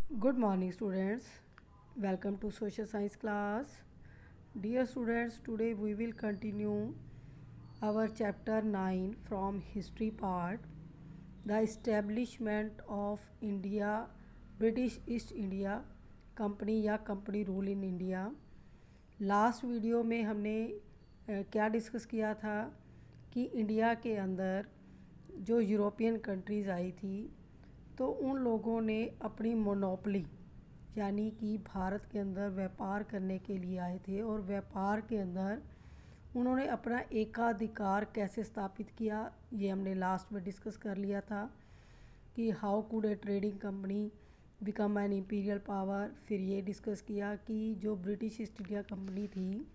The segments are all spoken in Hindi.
Good morning, students. Welcome to social science class. Dear students, today we will continue our chapter 9 from history part, the establishment of India, British East India Company या company rule in India. Last video में हमने क्या डिस्कस किया था कि इंडिया के अंदर जो यूरोपियन कंट्रीज़ आई थी तो उन लोगों ने अपनी मोनोपली यानी कि भारत के अंदर व्यापार करने के लिए आए थे और व्यापार के अंदर उन्होंने अपना एकाधिकार कैसे स्थापित किया, ये हमने लास्ट में डिस्कस कर लिया था कि how could A trading company become an imperial power. फिर ये डिस्कस किया कि जो ब्रिटिश ईस्ट इंडिया कंपनी थी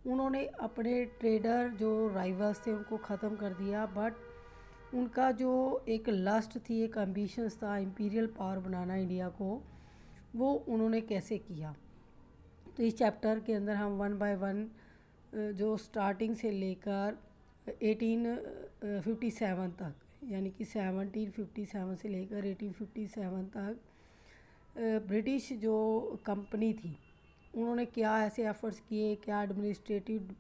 उन्होंने अपने ट्रेडर जो राइवल्स थे उनको ख़त्म कर दिया, बट उनका जो एक लस्ट थी, एक एम्बिशंस था इम्पीरियल पावर बनाना इंडिया को, वो उन्होंने कैसे किया। तो इस चैप्टर के अंदर हम वन बाय वन जो स्टार्टिंग से लेकर 1857 तक यानी कि 1757 से लेकर 1857 तक ब्रिटिश जो कंपनी थी उन्होंने क्या ऐसे एफर्ट्स किए, क्या एडमिनिस्ट्रेटिव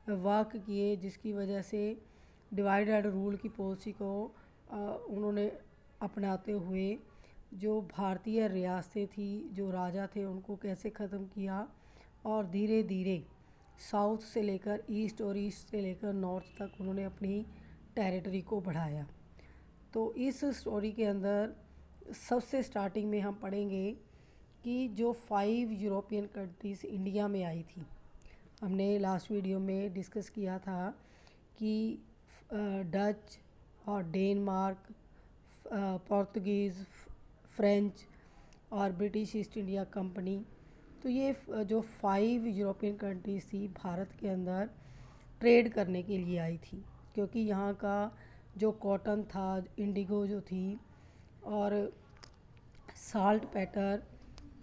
वर्क किए जिसकी वजह से डिवाइड एंड रूल की पॉलिसी को उन्होंने अपनाते हुए जो भारतीय रियासतें थी, जो राजा थे, उनको कैसे ख़त्म किया और धीरे धीरे साउथ से लेकर ईस्ट और ईस्ट से लेकर नॉर्थ तक उन्होंने अपनी टेरिटरी को बढ़ाया। तो इस स्टोरी के अंदर सबसे स्टार्टिंग में हम पढ़ेंगे कि जो 5 यूरोपियन कंट्रीज़ इंडिया में आई थी। हमने लास्ट वीडियो में डिस्कस किया था कि डच और डेनमार्क, पोर्तुगीज़, फ्रेंच और ब्रिटिश ईस्ट इंडिया कंपनी, तो ये जो 5 यूरोपियन कंट्रीज़ थी भारत के अंदर ट्रेड करने के लिए आई थी, क्योंकि यहाँ का जो कॉटन था, इंडिगो जो थी और साल्ट पैटर,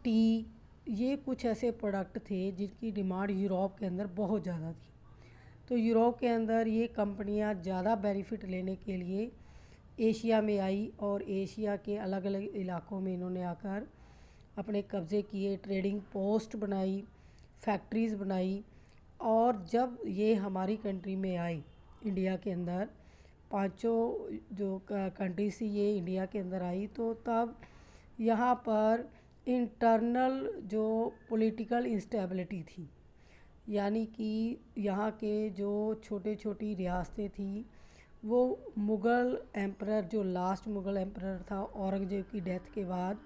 टी, ये कुछ ऐसे प्रोडक्ट थे जिनकी डिमांड यूरोप के अंदर बहुत ज़्यादा थी। तो यूरोप के अंदर ये कंपनियां ज़्यादा बेनिफिट लेने के लिए एशिया में आई और एशिया के अलग अलग इलाकों में इन्होंने आकर अपने कब्ज़े किए, ट्रेडिंग पोस्ट बनाई, फैक्ट्रीज़ बनाई। और जब ये हमारी कंट्री में आई, इंडिया के अंदर पांचों जो कंट्रीज थी ये इंडिया के अंदर आई, तो तब यहाँ पर इंटरनल जो पॉलिटिकल इंस्टेबिलिटी थी, यानी कि यहाँ के जो छोटे छोटी रियासतें थी वो मुग़ल एम्परर, जो लास्ट मुग़ल एम्परर था औरंगज़ेब की डेथ के बाद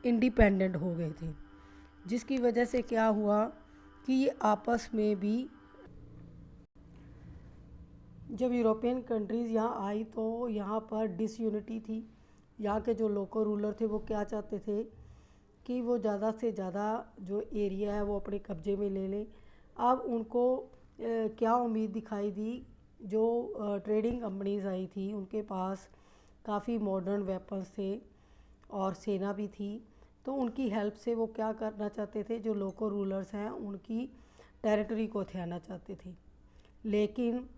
इंडिपेंडेंट हो गए थे, जिसकी वजह से क्या हुआ कि ये आपस में भी, जब यूरोपियन कंट्रीज़ यहाँ आई तो यहाँ पर डिसयूनिटी थी। यहाँ के जो लोकल रूलर थे वो क्या चाहते थे कि वो ज़्यादा से ज़्यादा जो एरिया है वो अपने कब्ज़े में ले लें। अब उनको क्या उम्मीद दिखाई दी, जो ट्रेडिंग कंपनीज आई थी उनके पास काफ़ी मॉडर्न वेपन्स थे और सेना भी थी, तो उनकी हेल्प से वो क्या करना चाहते थे, जो लोकल रूलर्स हैं उनकी टेरिटरी को हथियाना चाहते थे। लेकिन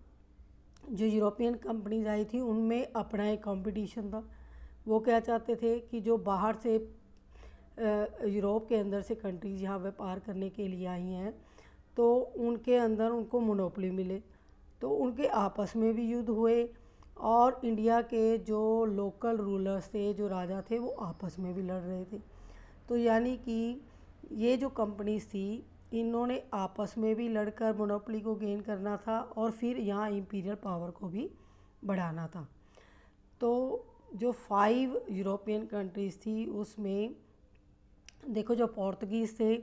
जो यूरोपियन कंपनीज आई थी उनमें अपना एक कंपटीशन था। वो क्या चाहते थे कि जो बाहर से यूरोप के अंदर से कंट्रीज़ यहाँ व्यापार करने के लिए आई हैं तो उनके अंदर उनको मोनोपोली मिले। तो उनके आपस में भी युद्ध हुए और इंडिया के जो लोकल रूलर्स थे, जो राजा थे, वो आपस में भी लड़ रहे थे। तो यानी कि ये जो कंपनीज थी इन्होंने आपस में भी लड़कर मोनोपोली को गेन करना था और फिर यहाँ इम्पीरियल पावर को भी बढ़ाना था। तो जो 5 यूरोपियन कंट्रीज़ थी उसमें देखो, जो पोर्तुगीज़ थे,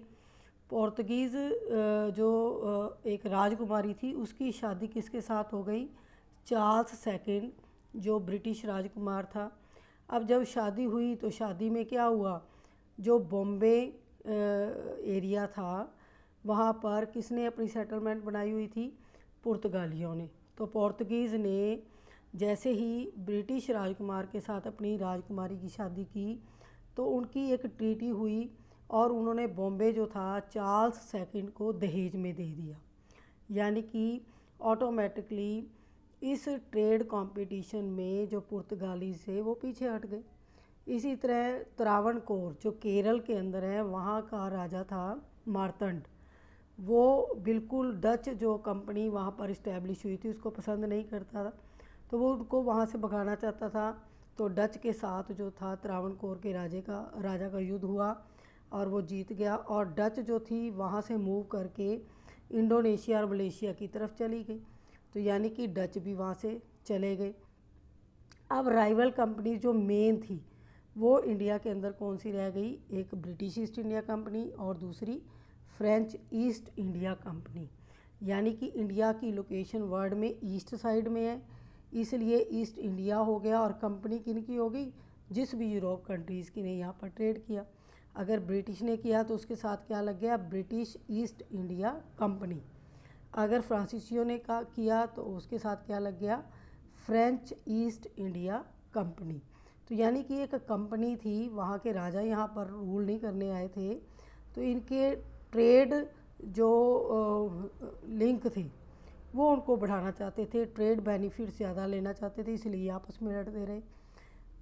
पोर्तुगीज़ जो एक राजकुमारी थी उसकी शादी किसके साथ हो गई, चार्ल्स सेकंड, जो ब्रिटिश राजकुमार था। अब जब शादी हुई तो शादी में क्या हुआ, जो बॉम्बे एरिया था वहाँ पर किसने अपनी सेटलमेंट बनाई हुई थी, पुर्तगालियों ने। तो पोर्तुगीज़ ने जैसे ही ब्रिटिश राजकुमार के साथ अपनी राजकुमारी की शादी की तो उनकी एक ट्रीटी हुई और उन्होंने बॉम्बे जो था चार्ल्स सेकंड को दहेज में दे दिया। यानी कि ऑटोमेटिकली इस ट्रेड कंपटीशन में जो पुर्तगाली थे वो पीछे हट गए, इसी तरह त्रावणकोर जो केरल के अंदर है, वहाँ का राजा था मार्तंड। वो बिल्कुल डच जो कंपनी वहाँ पर इस्टेब्लिश हुई थी उसको पसंद नहीं करता था, तो वो उनको वहाँ से भगाना चाहता था। तो डच के साथ जो था त्रावणकोर के राजा का युद्ध हुआ और वो जीत गया, और डच जो थी वहाँ से मूव करके इंडोनेशिया और मलेशिया की तरफ चली गई। तो यानी कि डच भी वहाँ से चले गए। अब राइवल कंपनी जो मेन थी वो इंडिया के अंदर कौन सी रह गई, एक ब्रिटिश ईस्ट इंडिया कंपनी और दूसरी फ्रेंच ईस्ट इंडिया कंपनी। यानी कि इंडिया की लोकेशन वर्ल्ड में ईस्ट साइड में है, इसलिए ईस्ट इंडिया हो गया। और कंपनी किन की हो गई, जिस भी यूरोप कंट्रीज़ की ने यहाँ पर ट्रेड किया। अगर ब्रिटिश ने किया तो उसके साथ क्या लग गया, ब्रिटिश ईस्ट इंडिया कंपनी। अगर फ्रांसीसियों ने किया तो उसके साथ क्या लग गया, फ्रेंच ईस्ट इंडिया कंपनी। तो यानी कि एक कंपनी थी, वहाँ के राजा यहाँ पर रूल नहीं करने आए थे, तो इनके ट्रेड जो लिंक थे वो उनको बढ़ाना चाहते थे, ट्रेड बेनिफिट ज़्यादा लेना चाहते थे, इसलिए आपस में लड़ते रहे।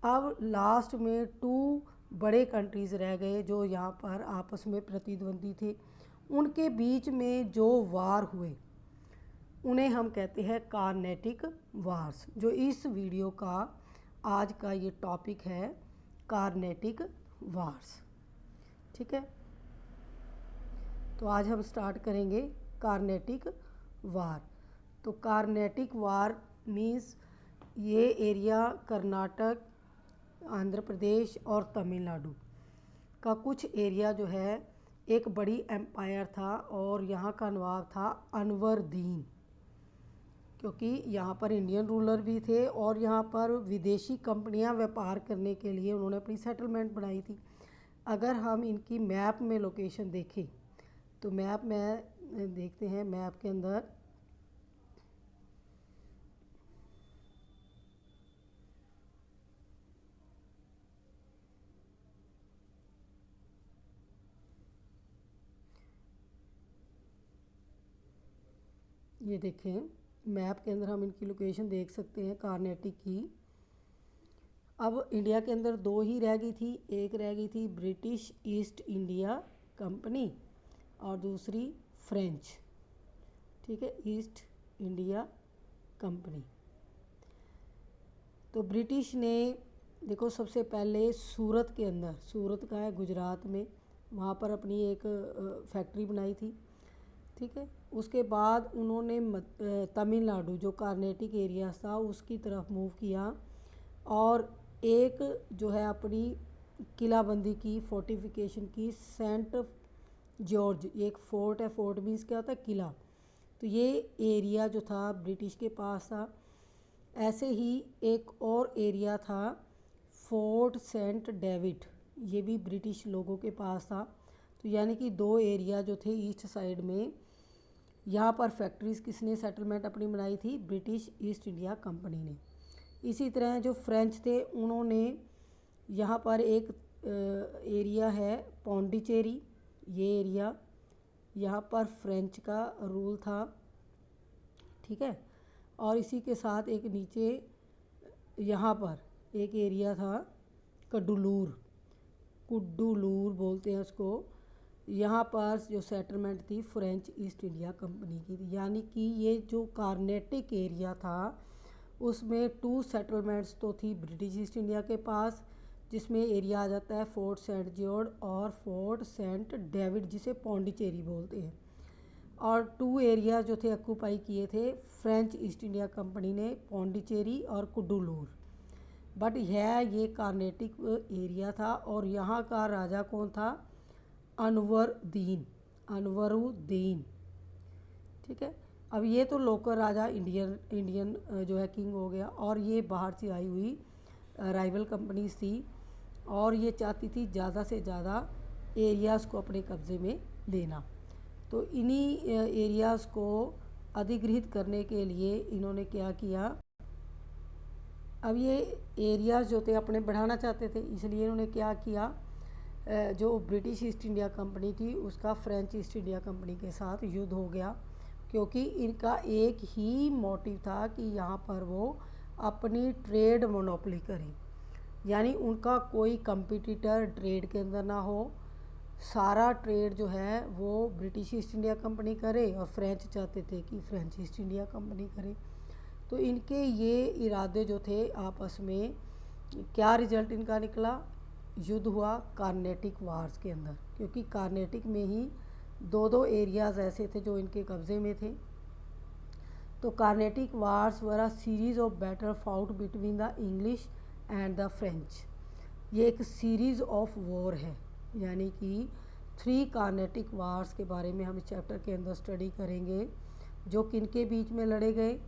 अब लास्ट में 2 बड़े कंट्रीज़ रह गए जो यहाँ पर आपस में प्रतिद्वंदी थे। उनके बीच में जो वार हुए उन्हें हम कहते हैं कार्नेटिक वार्स। जो इस वीडियो का आज का ये टॉपिक है, कार्नेटिक वार्स। ठीक है, तो आज हम स्टार्ट करेंगे कार्नेटिक वार। तो कार्नेटिक वार मीन्स ये एरिया कर्नाटक, आंध्र प्रदेश और तमिलनाडु का कुछ एरिया जो है एक बड़ी एम्पायर था, और यहाँ का नवाब था अनवरदीन, क्योंकि यहाँ पर इंडियन रूलर भी थे और यहाँ पर विदेशी कंपनियाँ व्यापार करने के लिए उन्होंने अपनी सेटलमेंट बनाई थी। अगर हम इनकी मैप में लोकेशन देखें तो मैप में देखते हैं, मैप के अंदर ये देखें, मैप के अंदर हम इनकी लोकेशन देख सकते हैं कार्नेटिक की। अब इंडिया के अंदर 2 ही रह गई थी, एक रह गई थी ब्रिटिश ईस्ट इंडिया कंपनी और दूसरी फ्रेंच, ठीक है, ईस्ट इंडिया कंपनी। तो ब्रिटिश ने देखो सबसे पहले सूरत के अंदर, सूरत का है गुजरात में, वहाँ पर अपनी एक फैक्ट्री बनाई थी। ठीक है, उसके बाद उन्होंने तमिलनाडु जो कार्नेटिक एरिया था उसकी तरफ मूव किया, और एक जो है अपनी किलाबंदी की, फोर्टिफिकेशन की, सेंट जॉर्ज, एक फ़ोर्ट है, फोर्ट मीन्स क्या होता है, किला। तो ये एरिया जो था ब्रिटिश के पास था। ऐसे ही एक और एरिया था फोर्ट सेंट डेविड, ये भी ब्रिटिश लोगों के पास था। तो यानी कि 2 एरिया जो थे ईस्ट साइड में, यहाँ पर फैक्ट्रीज़ किसने सेटलमेंट अपनी बनाई थी, ब्रिटिश ईस्ट इंडिया कंपनी ने। इसी तरह जो फ्रेंच थे उन्होंने यहाँ पर एक एरिया है पौंडीचेरी, ये एरिया यहाँ पर फ्रेंच का रूल था। ठीक है, और इसी के साथ एक नीचे यहाँ पर एक एरिया था कुड्डूलूर, कुड्डूलूर बोलते हैं उसको। यहाँ पर जो सेटलमेंट थी फ्रेंच ईस्ट इंडिया कंपनी की थी। यानी कि ये जो कार्नेटिक एरिया था उसमें 2 सेटलमेंट्स तो थी ब्रिटिश ईस्ट इंडिया के पास, जिसमें एरिया आ जाता है फोर्ट सेंट जॉर्ज और फोर्ट सेंट डेविड, जिसे पौंडीचेरी बोलते हैं। और 2 एरिया जो थे ऑक्यूपाई किए थे फ्रेंच ईस्ट इंडिया कंपनी ने, पौंडीचेरी और कुड्डूलूर। बट ये कार्नेटिक एरिया था, और यहाँ का राजा कौन था, अनवरुद्दीन, अनवरुद्दीन। ठीक है, अब ये तो लोकल राजा इंडियन जो है किंग हो गया, और ये बाहर से आई हुई राइवल कंपनीज थी, और ये चाहती थी ज़्यादा से ज़्यादा एरियाज़ को अपने कब्ज़े में लेना। तो इन्हीं एरियाज़ को अधिग्रहित करने के लिए इन्होंने क्या किया, अब ये एरियाज़ जो थे अपने बढ़ाना चाहते थे, इसलिए इन्होंने क्या किया, जो ब्रिटिश ईस्ट इंडिया कंपनी थी उसका फ्रेंच ईस्ट इंडिया कंपनी के साथ युद्ध हो गया, क्योंकि इनका एक ही मोटिव था कि यहाँ पर वो अपनी ट्रेड मोनोपोली करें। यानी उनका कोई कंपटीटर ट्रेड के अंदर ना हो, सारा ट्रेड जो है वो ब्रिटिश ईस्ट इंडिया कंपनी करे और फ्रेंच चाहते थे कि फ्रेंच ईस्ट इंडिया कंपनी करे। तो इनके ये इरादे जो थे आपस में, क्या रिजल्ट इनका निकला, युद्ध हुआ कार्नेटिक वार्स के अंदर, क्योंकि कार्नेटिक में ही दो दो एरियाज़ ऐसे थे जो इनके कब्ज़े में थे। तो Carnatic wars were a series of battle fought between the English and the French. ये एक सीरीज़ ऑफ वॉर है, यानी कि 3 कार्नेटिक वार्स के बारे में हम इस चैप्टर के अंदर स्टडी करेंगे, जो किन के बीच में लड़े गए,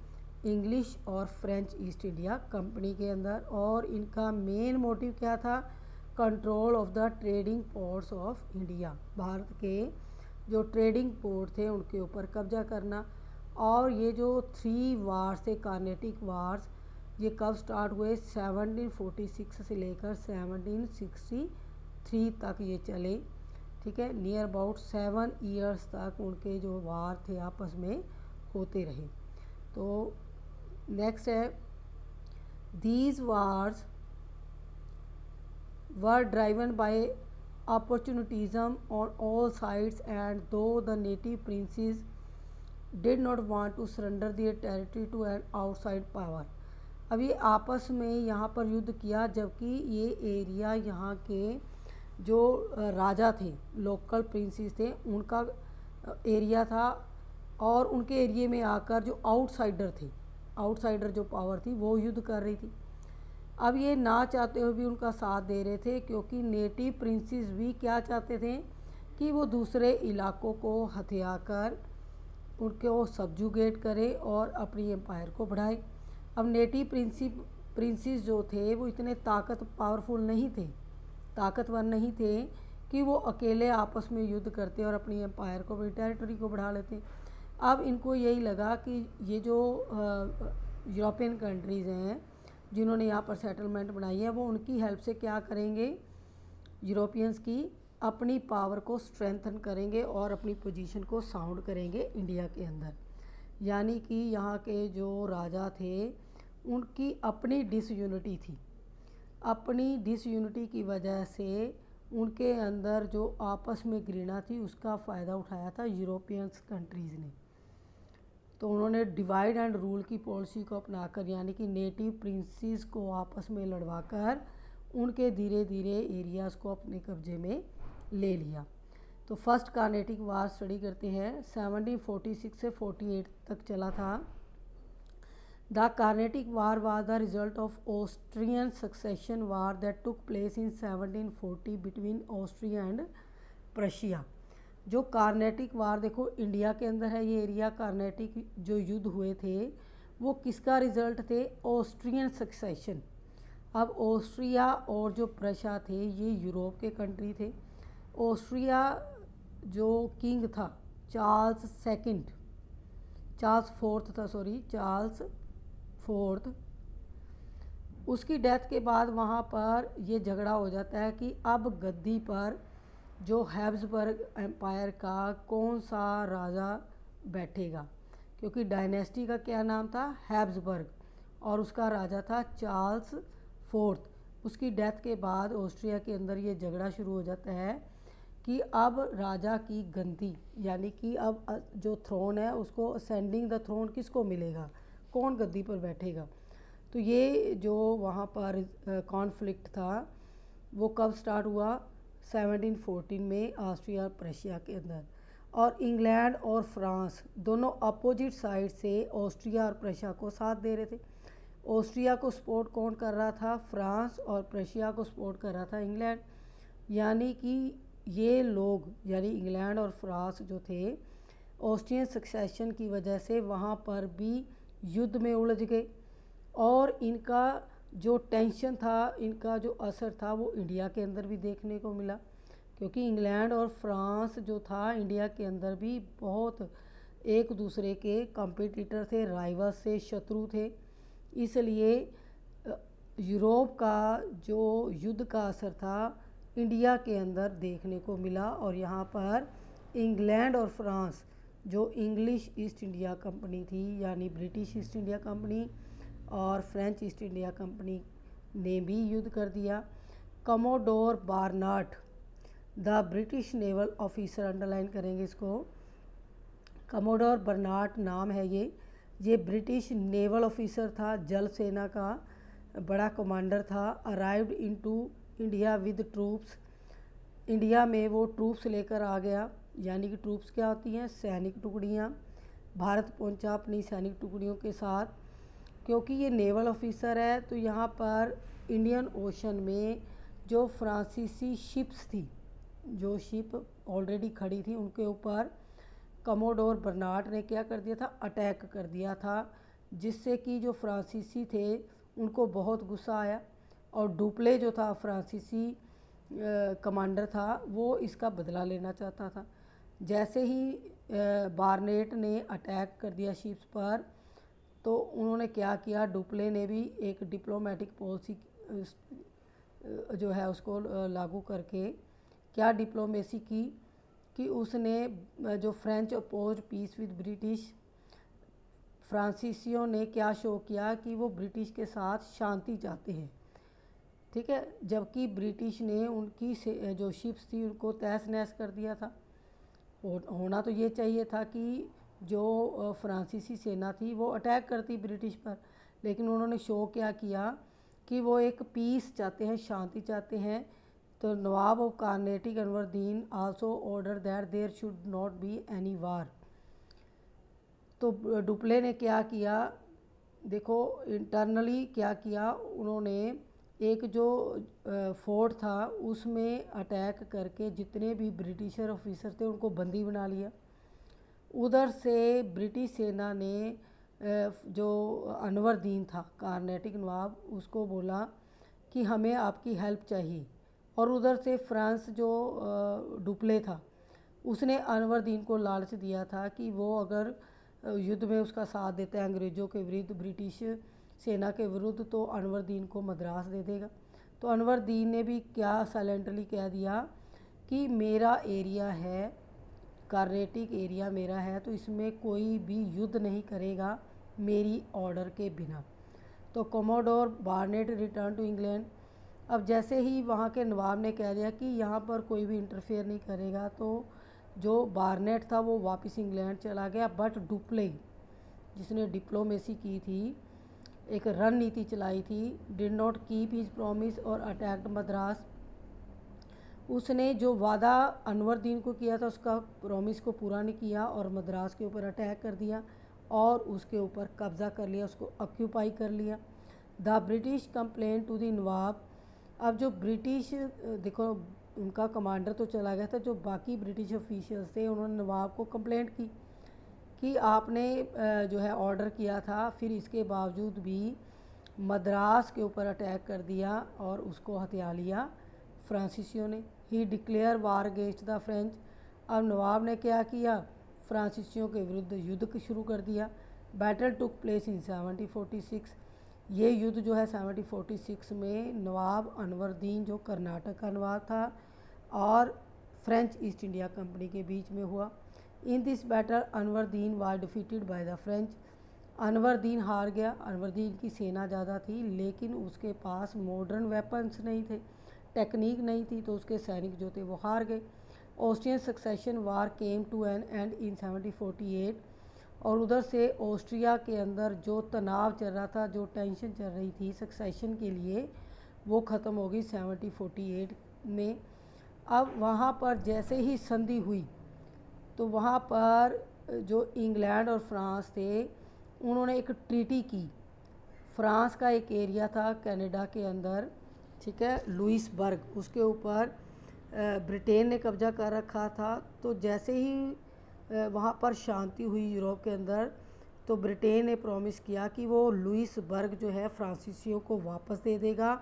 इंग्लिश और फ्रेंच ईस्ट इंडिया कंपनी के अंदर। और इनका मेन मोटिव क्या था, control of the trading ports of India, Bharat के जो ट्रेडिंग पोर्ट थे उनके ऊपर कब्जा करना। और ये जो 3 वार्स थे कार्नेटिक वार्स, ये कब स्टार्ट हुए, 1746 से लेकर 1763 तक ये चले, ठीक है। नियर अबाउट 7 ईयर्स तक उनके जो वार थे आपस में होते रहे। तो नेक्स्ट है, these wars were driven by opportunism on all sides, and though the native princes did not want to surrender their territory to an outside power। अब ये आपस में यहाँ पर युद्ध किया, जबकि ये एरिया यहाँ के जो राजा थे, लोकल प्रिंसेस थे, उनका एरिया था। और उनके एरिया में आकर जो आउटसाइडर थे, आउटसाइडर जो पावर थी वो युद्ध कर रही थी। अब ये ना चाहते हुए भी उनका साथ दे रहे थे, क्योंकि नेटिव प्रिंसेस भी क्या चाहते थे कि वो दूसरे इलाकों को हथिया कर उनको सब्जुगेट करे और अपनी एम्पायर को बढ़ाए। अब नेटिव प्रिंसेस जो थे वो इतने पावरफुल नहीं थे, ताकतवर नहीं थे कि वो अकेले आपस में युद्ध करते और अपनी एम्पायर को, अपनी टेरिटरी को बढ़ा लेते। अब इनको यही लगा कि ये जो यूरोपियन कंट्रीज़ हैं जिन्होंने यहाँ पर सेटलमेंट बनाई है, वो उनकी हेल्प से क्या करेंगे, यूरोपियंस की अपनी पावर को स्ट्रेंथन करेंगे और अपनी पोजीशन को साउंड करेंगे इंडिया के अंदर। यानी कि यहाँ के जो राजा थे उनकी अपनी डिसयूनिटी थी, अपनी डिसयूनिटी की वजह से उनके अंदर जो आपस में घृणा थी उसका फ़ायदा उठाया था यूरोपियंस कंट्रीज़ ने। तो उन्होंने डिवाइड एंड रूल की पॉलिसी को अपनाकर, यानी कि नेटिव प्रिंसेस को आपस में लड़वाकर उनके धीरे धीरे एरियाज़ को अपने कब्जे में ले लिया। तो फर्स्ट कार्नेटिक वार स्टडी करते हैं, 1746 से 48 तक चला था। The Carnatic war was the result of Austrian succession war that took place in 1740 between Austria and Prussia. जो कार्नेटिक वार, देखो इंडिया के अंदर है ये एरिया, कार्नेटिक जो युद्ध हुए थे वो किसका रिजल्ट थे, ऑस्ट्रियन सक्सेशन। अब ऑस्ट्रिया और जो प्रशा थे ये यूरोप के कंट्री थे। ऑस्ट्रिया जो किंग था चार्ल्स फोर्थ, उसकी डेथ के बाद वहाँ पर ये झगड़ा हो जाता है कि अब गद्दी पर जो हैब्सबर्ग एम्पायर का कौन सा राजा बैठेगा, क्योंकि डायनेस्टी का क्या नाम था, हैब्सबर्ग, और उसका राजा था चार्ल्स फोर्थ। उसकी डेथ के बाद ऑस्ट्रिया के अंदर ये झगड़ा शुरू हो जाता है कि अब राजा की गद्दी, यानी कि अब जो थ्रोन है उसको असेंडिंग द थ्रोन किसको मिलेगा, कौन गद्दी पर बैठेगा। तो ये जो वहाँ पर कॉन्फ्लिक्ट था वो कब स्टार्ट हुआ, 1714 में ऑस्ट्रिया प्रशिया के अंदर। और इंग्लैंड और फ्रांस दोनों अपोजिट साइड से ऑस्ट्रिया और प्रशिया को साथ दे रहे थे। ऑस्ट्रिया को सपोर्ट कौन कर रहा था, फ्रांस, और प्रशिया को सपोर्ट कर रहा था इंग्लैंड। यानी कि ये लोग, यानी इंग्लैंड और फ्रांस जो थे, ऑस्ट्रियन सक्सेशन की वजह से वहाँ पर भी युद्ध में उलझ गए। और इनका जो टेंशन था, इनका जो असर था वो इंडिया के अंदर भी देखने को मिला, क्योंकि इंग्लैंड और फ्रांस जो था इंडिया के अंदर भी बहुत एक दूसरे के कॉम्पिटिटर थे, राइवल्स थे, शत्रु थे। इसलिए यूरोप का जो युद्ध का असर था इंडिया के अंदर देखने को मिला। और यहाँ पर इंग्लैंड और फ्रांस, जो इंग्लिश ईस्ट इंडिया कंपनी थी, यानी ब्रिटिश ईस्ट इंडिया कंपनी, और फ्रेंच ईस्ट इंडिया कंपनी ने भी युद्ध कर दिया। Commodore Barnett the British naval officer, underline करेंगे इसको, कमोडोर बर्नाट नाम है ये ब्रिटिश नेवल ऑफिसर था, जल सेना का बड़ा कमांडर था। Arrived into India with troops, India में वो ट्रूप्स लेकर आ गया, यानी कि ट्रूप्स क्या होती हैं, सैनिक टुकड़ियाँ। भारत पहुंचा अपनी सैनिक टुकड़ियों के साथ। क्योंकि ये नेवल ऑफिसर है तो यहाँ पर इंडियन ओशन में जो फ्रांसीसी शिप्स थी, जो शिप ऑलरेडी खड़ी थी, उनके ऊपर कमोडोर बर्नाट ने क्या कर दिया था, अटैक कर दिया था, जिससे कि जो फ्रांसीसी थे उनको बहुत गुस्सा आया। और डुप्ले जो था फ्रांसीसी कमांडर था, वो इसका बदला लेना चाहता था। जैसे ही बार्नेट ने अटैक कर दिया शिप्स पर, तो उन्होंने क्या किया, डुप्ले ने भी एक डिप्लोमेटिक पॉलिसी जो है उसको लागू करके क्या डिप्लोमेसी की कि उसने जो French oppose peace with British, फ्रांसीसियों ने क्या शो किया कि वो ब्रिटिश के साथ शांति चाहते हैं, ठीक है, जबकि ब्रिटिश ने उनकी जो शिप्स थी उनको तहस नहस कर दिया था। होना तो ये चाहिए था कि जो फ्रांसीसी सेना थी वो अटैक करती ब्रिटिश पर, लेकिन उन्होंने शो क्या किया कि वो एक पीस चाहते हैं, शांति चाहते हैं। तो nawab of Carnatic Anwaruddin also order that there should not be any war. तो डुप्ले ने क्या किया, देखो इंटरनली क्या किया उन्होंने, एक जो फोर्ट था उसमें अटैक करके जितने भी ब्रिटिशर ऑफिसर थे उनको बंदी बना लिया। उधर से ब्रिटिश सेना ने जो अनवरदीन था कार्नेटिक नवाब, उसको बोला कि हमें आपकी हेल्प चाहिए। और उधर से फ्रांस जो डुप्ले था उसने अनवरदीन को लालच दिया था कि वो अगर युद्ध में उसका साथ देता है अंग्रेज़ों के विरुद्ध, ब्रिटिश सेना के विरुद्ध, तो अनवरदीन को मद्रास दे देगा। तो अनवरदीन ने भी क्या साइलेंटली कह दिया कि मेरा एरिया है, कार्नेटिक एरिया मेरा है, तो इसमें कोई भी युद्ध नहीं करेगा मेरी ऑर्डर के बिना। तो commodore Barnett return to England. अब जैसे ही वहाँ के नवाब ने कह दिया कि यहाँ पर कोई भी इंटरफेयर नहीं करेगा, तो जो बार्नेट था वो वापस इंग्लैंड चला गया। बट डुप्ले, जिसने डिप्लोमेसी की थी, एक रणनीति चलाई थी, did not keep his promise और अटैक्ड मद्रास। उसने जो वादा अनवरदीन को किया था उसका प्रॉमिस को पूरा नहीं किया और मद्रास के ऊपर अटैक कर दिया और उसके ऊपर कब्ज़ा कर लिया, उसको ऑक्यूपाई कर लिया। The British complain to the nawab. अब जो ब्रिटिश, देखो उनका कमांडर तो चला गया था, जो बाकी ब्रिटिश ऑफिशियल्स थे उन्होंने नवाब को कंप्लेंट की कि आपने जो है ऑर्डर किया था, फिर इसके बावजूद भी मद्रास के ऊपर अटैक कर दिया और उसको हथिया लिया फ्रांसीसियों ने। He declare war against the French. अब नवाब ने क्या किया, फ्रांसीसियों के विरुद्ध युद्ध शुरू कर दिया। Battle took place in 1746। ये युद्ध जो है 1746 में नवाब अनवरदीन जो कर्नाटक का नवाब था और फ्रेंच ईस्ट इंडिया कंपनी के बीच में हुआ। In this battle Anwaruddin was defeated by the French. Anwaruddin हार गया। अनवरदीन की सेना ज़्यादा थी लेकिन उसके पास मॉडर्न वेपन्स नहीं थे, टेक्निक नहीं थी, तो उसके सैनिक जो थे वो हार गए। Austrian succession war came to an end in 1748। और उधर से ऑस्ट्रिया के अंदर जो तनाव चल रहा था, जो टेंशन चल रही थी सक्सेशन के लिए, वो ख़त्म हो गई 1748 में। अब वहाँ पर जैसे ही संधि हुई तो वहाँ पर जो इंग्लैंड और फ्रांस थे उन्होंने एक ट्रीटी की। फ्रांस का एक एरिया था कनाडा के अंदर, ठीक है, लुइसबर्ग, उसके ऊपर ब्रिटेन ने कब्जा कर रखा था। तो जैसे ही वहाँ पर शांति हुई यूरोप के अंदर, तो ब्रिटेन ने प्रॉमिस किया कि वो लुइसबर्ग जो है फ्रांसीसियों को वापस दे देगा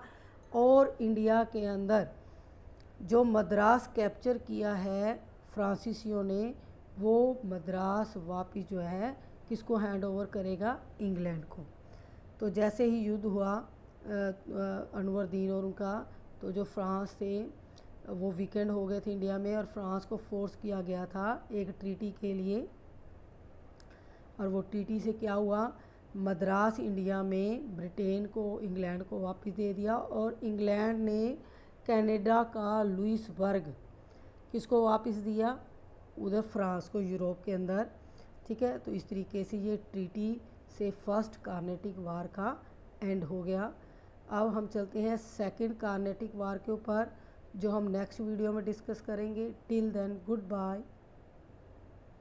और इंडिया के अंदर जो मद्रास कैप्चर किया है फ्रांसीसियों ने, वो मद्रास वापस जो है किसको हैंड ओवर करेगा, इंग्लैंड को। तो जैसे ही युद्ध हुआ अनवरदीन और उनका, तो जो फ्रांस थे वो वीकेंड हो गए थे इंडिया में और फ्रांस को फोर्स किया गया था एक ट्रीटी के लिए। और वो ट्रीटी से क्या हुआ मद्रास इंडिया में ब्रिटेन को इंग्लैंड को वापस दे दिया, और इंग्लैंड ने कनाडा का लुइसबर्ग किसको वापस दिया, उधर फ्रांस को, यूरोप के अंदर। ठीक है, तो इस तरीके से ये ट्रीटी से फर्स्ट कार्नेटिक वार का एंड हो गया। अब हम चलते हैं सेकंड कार्नेटिक वार के ऊपर, जो हम नेक्स्ट वीडियो में डिस्कस करेंगे। Till then good bye.